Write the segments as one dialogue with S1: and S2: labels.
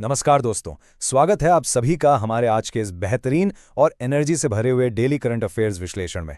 S1: नमस्कार दोस्तों, स्वागत है आप सभी का हमारे आज के इस बेहतरीन और एनर्जी से भरे हुए डेली करंट अफेयर्स विश्लेषण में।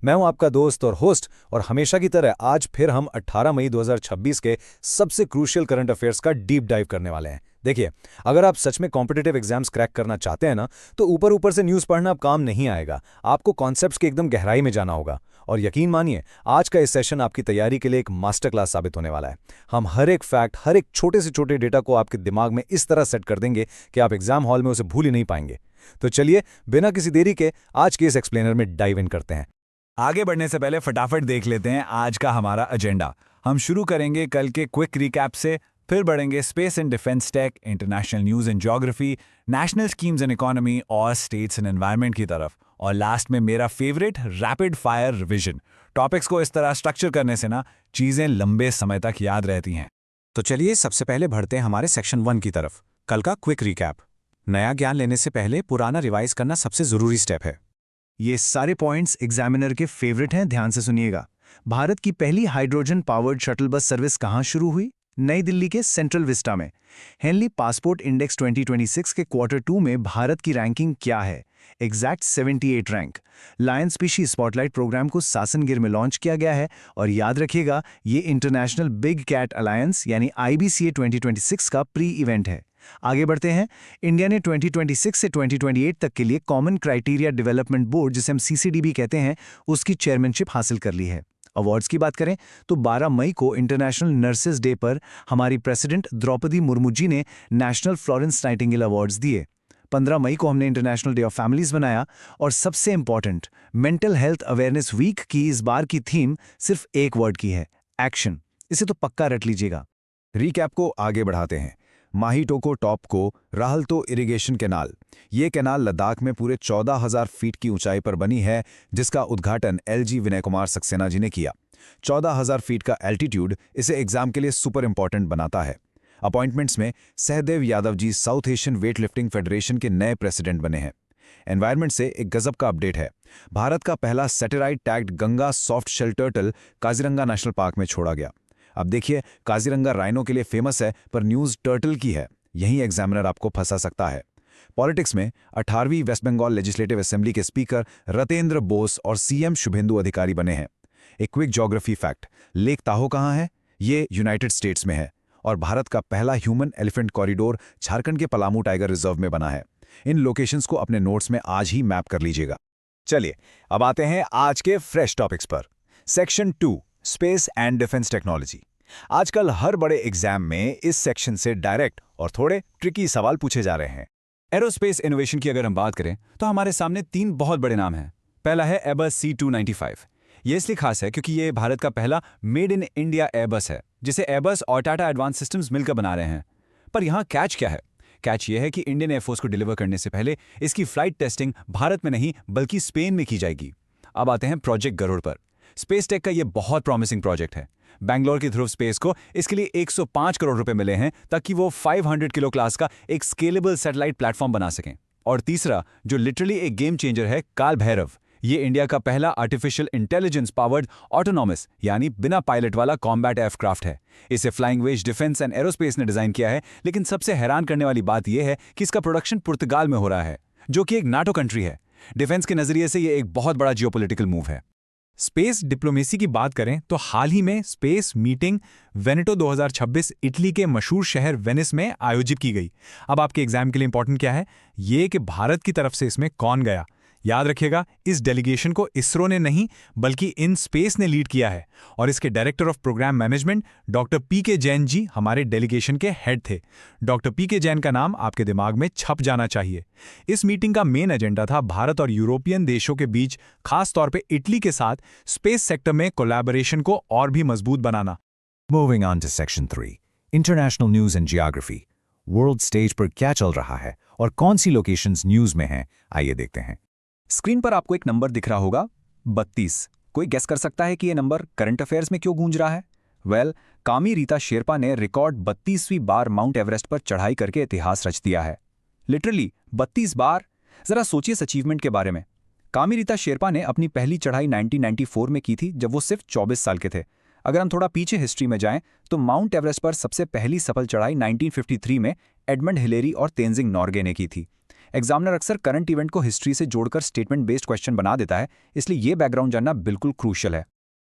S1: मैं हूं आपका दोस्त और होस्ट, और हमेशा की तरह आज फिर हम 18 मई 2026 के सबसे क्रूशियल करंट अफेयर्स का डीप डाइव करने वाले हैं। देखिए, अगर आप सच में कॉम्पिटिटिव एग्जाम्स क्रैक करना चाहते हैं ना, तो ऊपर ऊपर से न्यूज़ पढ़ना अब काम नहीं आएगा। आपको कॉन्सेप्ट्स की एकदम गहराई में जाना होगा। और यकीन मानिए, आज का इस सेशन आपकी तैयारी के लिए एक मास्टर क्लास साबित होने वाला है। हम हर एक फैक्ट, हर एक छोटे से छोटे डेटा को आपके दिमाग में इस तरह सेट कर देंगे कि आप एग्जाम हॉल में उसे भूल ही नहीं पाएंगे। तो चलिए, बिना किसी देरी के आज के इस एक्सप्लेनर में डाइव इन करते हैं।
S2: आगे बढ़ने से पहले फटाफट देख लेते हैं आज का हमारा एजेंडा। हम शुरू करेंगे कल के क्विक रिकैप से, फिर बढ़ेंगे space and defence tech, international news and geography, national schemes and economy और स्टेट्स एंड एनवायरनमेंट की तरफ, और लास्ट में मेरा favourite rapid fire revision. Topics को इस तरह स्ट्रक्चर करने से ना चीज़ें लंबे समय तक याद रहती हैं।
S3: तो चलिए सबसे पहले बढ़ते हैं हमारे सेक्शन 1 की तरफ, कल का क्विक रिकैप। नया ज्ञान लेने से पहले पुराना रिवाइज करना सबसे जरूरी स्टेप है।
S4: ये सारे पॉइंट्स एग्जामिनर के फेवरेट हैं, ध्यान से सुनिएगा। भारत की पहली hydrogen powered shuttle bus service कहाँ शुरू हुई? नई दिल्ली के सेंट्रल विस्टा में। हेनली पासपोर्ट इंडेक्स 2026 के क्वार्टर 2 में भारत की रैंकिंग क्या है? Exact 78 rank. Lion species spotlight programme को सासनगिर में लॉन्च किया गया है, और याद रखिएगा, ये इंटरनेशनल बिग कैट अलायंस यानी IBCA 2026 का प्री इवेंट है। आगे बढ़ते हैं। इंडिया ने 2026 से 2028 तक के लिए कॉमन क्राइटेरिया डेवलपमेंट बोर्ड, जिसे हम CCDB कहते हैं, उसकी चेयरमैनशिप हासिल कर ली है। अवार्ड्स की बात करें तो 12 मई को इंटरनेशनल नर्सेज डे पर हमारी प्रेसिडेंट द्रौपदी मुर्मू जी ने नेशनल फ्लोरेंस नाइटिंगेल अवार्ड्स दिए। 15 मई को हमने इंटरनेशनल डे ऑफ फैमिलीज बनाया, और सबसे important, mental health awareness week की इस बार की थीम सिर्फ एक वर्ड की है, एक्शन। इसे तो पक्का रट लीजिएगा।
S3: रिकैप को आगे बढ़ाते हैं। माहिटोको टॉप को राहलतो इरिगेशन कैनाल। ये कैनाल लद्दाख में पूरे 14,000 फीट की ऊंचाई पर बनी है, जिसका उद्घाटन LG विनय कुमार सक्सेना जी ने किया। 14,000 फीट का एल्टीट्यूड इसे एग्जाम के लिए सुपर इंपॉर्टेंट बनाता है। अपॉइंटमेंट्स में Sahdev Yadav ji South Asian Weightlifting Federation के नए प्रेसिडेंट बने हैं। एनवायरनमेंट से एक गजब का अपडेट है। भारत का पहला satellite tagged Ganga soft shell turtle Kaziranga national park में छोड़ा गया। अब देखिए, काजीरंगा राइनो के लिए फेमस है, पर न्यूज़ टर्टल की है। यही एग्जामिनर आपको फंसा सकता है। पॉलिटिक्स में 18वीं वेस्ट बंगाल लेजिस्लेटिव असेंबली के स्पीकर रतेंद्र बोस और CM शुभेंदु अधिकारी बने हैं। एक क्विक ज्योग्राफी फैक्ट, लेक ताहो कहाँ है? ये यूनाइटेड स्टेट्स में है, और भारत का पहला ह्यूमन एलिफेंट कॉरिडोर झारखंड के पलामू टाइगर रिजर्व में बना है। इन लोकेशंस को अपने नोट्स में आज ही मैप कर लीजिएगा।
S2: चलिए अब आते हैं आज के फ्रेश टॉपिक्स पर। Section 2, space and defence technology. आजकल हर बड़े एग्जाम में इस सेक्शन से डायरेक्ट और थोड़े ट्रिकी सवाल पूछे जा रहे हैं। एरोस्पेस इनोवेशन की अगर हम बात करें तो हमारे सामने 3 बहुत बड़े नाम हैं। पहला है एयरबस C295। ये इसलिए खास है क्योंकि ये भारत का पहला मेड इन इंडिया एयरबस है, जिसे एयरबस और टाटा एडवांस सिस्टम्स मिलकर बना रहे हैं। पर यहाँ कैच क्या है? कैच ये है कि इंडियन एयरफोर्स को डिलीवर करने से पहले इसकी फ्लाइट टेस्टिंग भारत में नहीं बल्कि स्पेन में की जाएगी। अब आते हैं प्रोजेक्ट गरुड़ पर। स्पेस टेक का ये बहुत प्रॉमिसिंग प्रोजेक्ट है। बैंगलोर की ध्रुव स्पेस को इसके लिए 105 करोड़ रुपए मिले हैं ताकि वो 500 किलो क्लास का एक स्केलेबल सैटेलाइट प्लेटफॉर्म बना सकें। और तीसरा, जो लिटरली एक गेम चेंजर है, काल भैरव। ये इंडिया का पहला आर्टिफिशियल इंटेलिजेंस पावर्ड ऑटोनॉमस यानी बिना पायलट वाला कॉम्बैट एयरक्राफ्ट है। इसे flying wedge defence and aerospace ने डिजाइन किया है, लेकिन सबसे हैरान करने वाली बात यह है कि इसका प्रोडक्शन पुर्तगाल में हो रहा है, जो कि एक नाटो कंट्री है। डिफेंस के नजरिए से यह एक बहुत बड़ा जियोपॉलिटिकल मूव है।
S5: स्पेस डिप्लोमेसी की बात करें तो हाल ही में स्पेस मीटिंग वेनेटो 2026 इटली के मशहूर शहर वेनिस में आयोजित की गई। अब आपके एग्जाम के लिए इंपॉर्टेंट क्या है? ये कि भारत की तरफ से इसमें कौन गया। याद रखिएगा, इस डेलीगेशन को इसरो ने नहीं बल्कि इन स्पेस ने लीड किया है, और इसके director of programme management doctor PK Jain ji हमारे डेलीगेशन के हेड थे। डॉक्टर PK जैन का नाम आपके दिमाग में छप जाना चाहिए। इस मीटिंग का मेन एजेंडा था भारत और यूरोपियन देशों के बीच, खास तौर पे इटली के साथ स्पेस सेक्टर में कोलैबोरेशन को और भी मजबूत बनाना।
S3: Moving on to section 3, international news and geography. World stage पर क्या चल रहा है और कौन सी लोकेशंस न्यूज़ में हैं, आइए देखते हैं।
S2: स्क्रीन पर आपको एक नंबर दिख रहा होगा, 32। कोई गेस कर सकता है कि यह नंबर करंट अफेयर्स में क्यों गूंज रहा है? कामी रीता शेरपा ने रिकॉर्ड 32वीं बार माउंट एवरेस्ट पर चढ़ाई करके इतिहास रच दिया है। लिटरली 32 बार। जरा सोचिए इस अचीवमेंट के बारे में। कामी रीता शेरपा ने अपनी पहली चढ़ाई 1994 में की थी, जब वो सिर्फ 24 साल के थे। अगर हम थोड़ा पीछे हिस्ट्री में जाएं तो माउंट एवरेस्ट पर सबसे पहली सफल चढ़ाई 1953 में एडमंड हिलेरी और तेंजिंग नॉर्गे ने की थी। एग्जामिनर अक्सर करंट इवेंट को हिस्ट्री से जोड़कर स्टेटमेंट बेस्ड क्वेश्चन बना देता है, इसलिए ये बैकग्राउंड जानना बिल्कुल क्रूशियल है।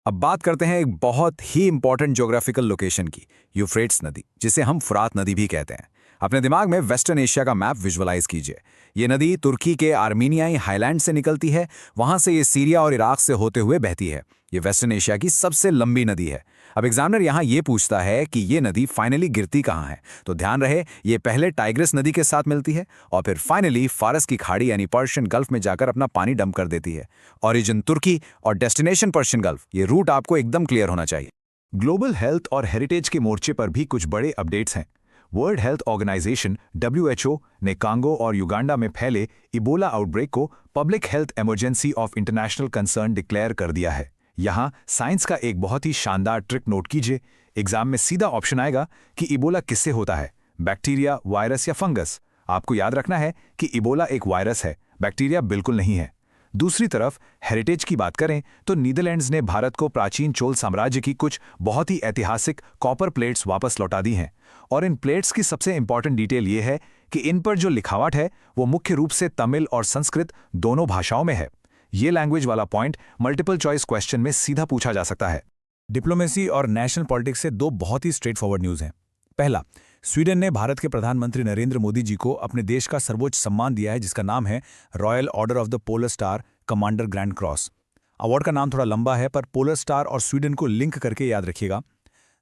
S3: अब बात करते हैं एक बहुत ही इंपॉर्टेंट ज्योग्राफिकल लोकेशन की, यूफ्रेट्स नदी, जिसे हम फुरात नदी भी कहते हैं। अपने दिमाग में वेस्टर्न एशिया का मैप विजुअलाइज कीजिए। ये नदी तुर्की के आर्मीनियाई हाईलैंड से निकलती है, वहां से ये सीरिया और इराक से होते हुए बहती है। ये वेस्टर्न एशिया की सबसे लंबी नदी है। अब एग्जामिनर यहाँ ये पूछता है कि ये नदी फाइनली गिरती कहाँ है, तो ध्यान रहे ये पहले टाइग्रिस नदी के साथ मिलती है और फिर फाइनली फारस की खाड़ी यानी पर्शियन गल्फ में जाकर अपना पानी डंप कर देती है। ओरिजिन तुर्की और डेस्टिनेशन पर्शियन गल्फ, ये रूट आपको एकदम क्लियर होना चाहिए।
S2: ग्लोबल हेल्थ और हेरिटेज के मोर्चे पर भी कुछ बड़े अपडेट्स हैं। वर्ल्ड हेल्थ ऑर्गेनाइजेशन WHO ने कांगो और युगांडा में फैले इबोला आउटब्रेक को public health emergency of international concern declare कर दिया है। यहाँ साइंस का एक बहुत ही शानदार ट्रिक नोट कीजिए। एग्जाम में सीधा ऑप्शन आएगा कि इबोला किससे होता है, बैक्टीरिया, वायरस या फंगस। आपको याद रखना है कि इबोला एक वायरस है, बैक्टीरिया बिल्कुल नहीं है। दूसरी तरफ हेरिटेज की बात करें तो नीदरलैंड्स ने भारत को प्राचीन चोल साम्राज्य की कुछ बहुत ही ऐतिहासिक कॉपर प्लेट्स वापस लौटा दी हैं, और इन प्लेट्स की सबसे इंपॉर्टेंट डिटेल ये है कि इन पर जो लिखावट है वो मुख्य रूप से तमिल और संस्कृत दोनों भाषाओं में है। ये लैंग्वेज वाला पॉइंट मल्टीपल चॉइस क्वेश्चन में सीधा पूछा जा सकता है।
S5: डिप्लोमेसी और नेशनल पॉलिटिक्स से दो बहुत ही स्ट्रेट फॉरवर्ड न्यूज़ हैं। पहला, स्वीडन ने भारत के प्रधानमंत्री नरेंद्र मोदी जी को अपने देश का सर्वोच्च सम्मान दिया है, जिसका नाम है royal order of the polar star commander grand cross. Award का नाम थोड़ा लंबा है, पर पोलर स्टार और स्वीडन को लिंक करके याद रखिएगा।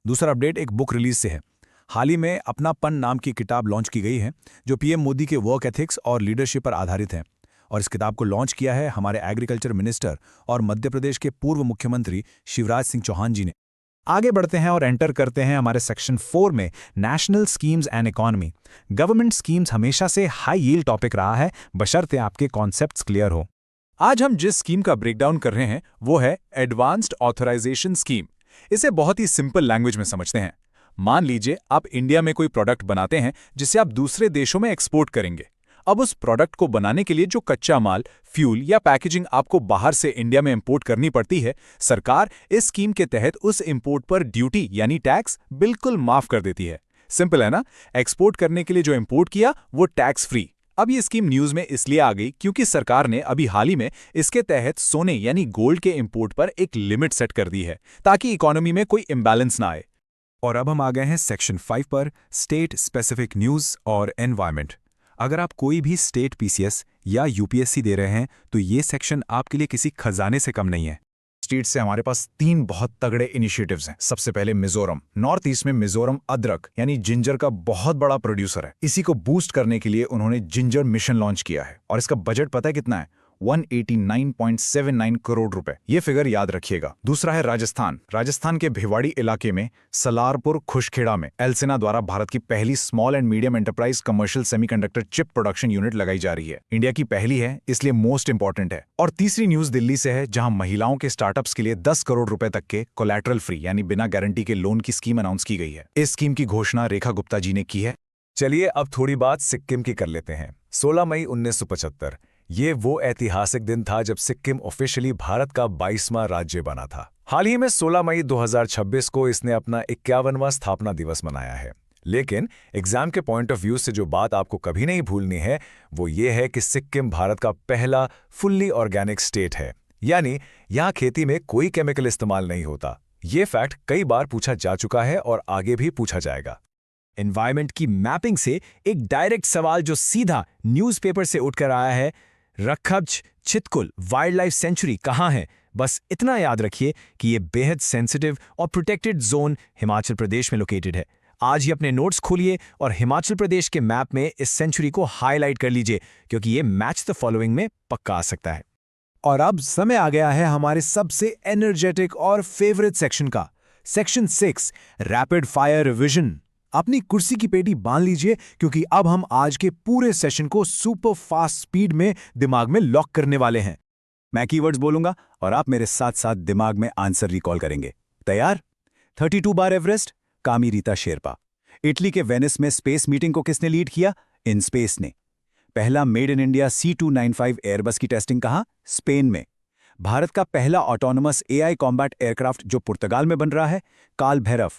S5: दूसरा अपडेट एक बुक रिलीज से है। हाल ही में अपनापन नाम की किताब लॉन्च की गई है, जो पीएम मोदी के वर्क एथिक्स और लीडरशिप पर आधारित है। और इस किताब को लॉन्च किया है हमारे एग्रीकल्चर मिनिस्टर और मध्य प्रदेश के पूर्व मुख्यमंत्री शिवराज सिंह चौहान जी ने। आगे बढ़ते हैं और एंटर करते हैं हमारे सेक्शन 4 में, national schemes and economy. Government schemes हमेशा से हाई यील्ड टॉपिक रहा है, बशर्ते आपके कॉन्सेप्ट्स क्लियर हो। आज हम जिस स्कीम का ब्रेकडाउन कर रहे हैं वो है एडवांस्ड ऑथराइजेशन स्कीम। इसे बहुत ही सिंपल लैंग्वेज में समझते हैं। मान लीजिए आप इंडिया में कोई प्रोडक्ट बनाते हैं जिसे आप दूसरे देशों में एक्सपोर्ट करेंगे। अब उस प्रोडक्ट को बनाने के लिए जो कच्चा माल, फ्यूल या पैकेजिंग आपको बाहर से इंडिया में इंपोर्ट करनी पड़ती है, सरकार इस स्कीम के तहत उस इंपोर्ट पर ड्यूटी यानी टैक्स बिल्कुल माफ कर देती है। सिंपल है ना? एक्सपोर्ट करने के लिए जो इंपोर्ट किया वो टैक्स फ्री। अब ये स्कीम न्यूज में इसलिए आ गई क्योंकि सरकार ने अभी हाल ही में इसके तहत सोने यानी गोल्ड के इंपोर्ट पर एक लिमिट सेट कर दी है, ताकि इकोनॉमी में कोई इम्बैलेंस ना आए।
S3: और अब हम आ गए हैं सेक्शन 5 पर, स्टेट स्पेसिफिक न्यूज़ और एनवायरमेंट। अगर आप कोई भी स्टेट PCS या UPSC दे रहे हैं तो ये सेक्शन आपके लिए किसी खजाने से कम नहीं है।
S2: स्टेट से हमारे पास 3 बहुत तगड़े इनिशिएटिव्स हैं। सबसे पहले मिजोरम। नॉर्थ ईस्ट में मिजोरम अदरक यानी जिंजर का बहुत बड़ा प्रोड्यूसर है। इसी को बूस्ट करने के लिए उन्होंने जिंजर मिशन लॉन्च किया है, और इसका बजट पता है कितना है? 189.79 करोड़ रुपए। ये फिगर याद रखिएगा। दूसरा है राजस्थान। राजस्थान के भिवाड़ी इलाके में सलारपुर खुशखेड़ा में एल्सिना द्वारा भारत की पहली small and medium enterprise commercial semiconductor chip production unit लगाई जा रही है। इंडिया की पहली है, इसलिए मोस्ट इंपॉर्टेंट है। और तीसरी न्यूज दिल्ली से है, जहां महिलाओं के स्टार्टअप्स के लिए 10 करोड़ रुपए तक के कोलैटरल फ्री यानी बिना गारंटी के लोन की स्कीम अनाउंस की गई है। इस स्कीम की घोषणा रेखा गुप्ता जी ने की है।
S3: चलिए अब थोड़ी बात सिक्किम की कर लेते हैं। 16 मई 1975 ये वो ऐतिहासिक दिन था जब सिक्किम ऑफिशियली भारत का 22वां राज्य बना था। हाल ही में 16 मई 2026 को इसने अपना 51वां स्थापना दिवस मनाया है। लेकिन एग्जाम के पॉइंट ऑफ व्यू से जो बात आपको कभी नहीं भूलनी है वो ये है कि सिक्किम भारत का पहला फुल्ली ऑर्गेनिक स्टेट है, यानी यहाँ खेती में कोई केमिकल इस्तेमाल नहीं होता। ये फैक्ट कई बार पूछा जा चुका है और आगे भी पूछा जाएगा।
S5: एनवायरमेंट की मैपिंग से एक डायरेक्ट सवाल जो सीधा न्यूज़पेपर से उठकर आया है, रखब्ज चितकुल वाइल्ड लाइफ सेंचुरी कहाँ है? बस इतना याद रखिए कि ये बेहद सेंसिटिव और प्रोटेक्टेड जोन हिमाचल प्रदेश में लोकेटेड है। आज ही अपने नोट्स खोलिए और हिमाचल प्रदेश के मैप में इस सेंचुरी को हाईलाइट कर लीजिए, क्योंकि ये मैच द फॉलोइंग में पक्का आ सकता है।
S1: और अब समय आ गया है हमारे सबसे एनर्जेटिक और फेवरेट सेक्शन का, सेक्शन 6, रैपिड फायर रिविजन। अपनी कुर्सी की पेटी बांध लीजिए, क्योंकि अब हम आज के पूरे सेशन को सुपर फास्ट स्पीड में दिमाग में लॉक करने वाले हैं।
S3: मैं कीवर्ड्स बोलूंगा और आप मेरे साथ साथ दिमाग में आंसर रिकॉल करेंगे। तैयार? 32 बार एवरेस्ट, कामी रीता शेरपा। इटली के वेनिस में स्पेस मीटिंग को किसने लीड किया? इन स्पेस ने। पहला made in India C295 Airbus की टेस्टिंग कहाँ? स्पेन में। भारत का पहला ऑटोनमस एआई कॉम्बैट एयरक्राफ्ट जो पुर्तगाल में बन रहा है, काल भैरव।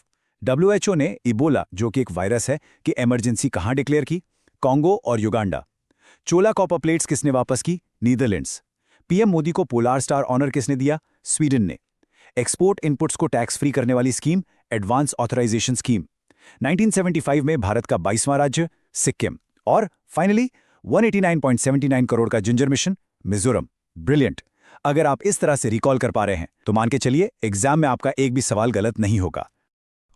S3: डब्ल्यूएचओ ने इबोला, जो कि एक वायरस है, की इमरजेंसी कहाँ डिक्लेयर की? कॉन्गो और युगांडा। चोला कॉपर प्लेट्स किसने वापस की? नीदरलैंड्स। पीएम मोदी को पोलार स्टार ऑनर किसने दिया? स्वीडन ने। एक्सपोर्ट इनपुट्स को टैक्स फ्री करने वाली स्कीम, एडवांस ऑथराइजेशन स्कीम। 1975 में भारत का 22वां राज्य, सिक्किम। और फाइनली 189.79 करोड़ का जिंजर मिशन, मिजोरम। ब्रिलियंट। अगर आप इस तरह से रिकॉल कर पा रहे हैं तो मान के चलिए एग्जाम में आपका एक भी सवाल गलत नहीं होगा।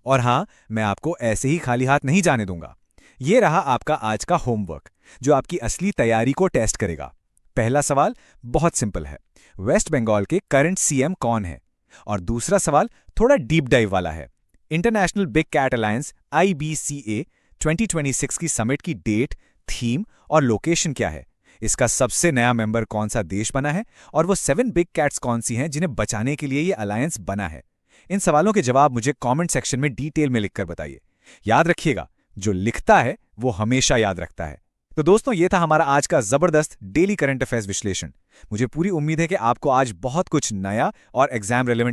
S1: और हाँ, मैं आपको ऐसे ही खाली हाथ नहीं जाने दूंगा। ये रहा आपका आज का होमवर्क, जो आपकी असली तैयारी को टेस्ट करेगा। पहला सवाल बहुत सिंपल है, वेस्ट बंगाल के करंट सीएम कौन है? और दूसरा सवाल थोड़ा डीप डाइव वाला है, international big cat alliance IBCA 2026 की समिट की डेट, थीम और लोकेशन क्या है? इसका सबसे नया मेंबर कौन सा देश बना है? और वो 7 बिग कैट्स कौन सी हैं जिन्हें बचाने के लिए ये अलायंस बना है? इन सवालों के जवाब मुझे कमेंट सेक्शन में डिटेल में लिखकर बताइए। याद रखिएगा, जो लिखता है वो हमेशा याद रखता है। तो दोस्तों, ये था हमारा आज का जबरदस्त डेली करंट अफेयर्स विश्लेषण। मुझे पूरी उम्मीद है कि आपको आज बहुत कुछ नया और एग्जाम रेलेवेंट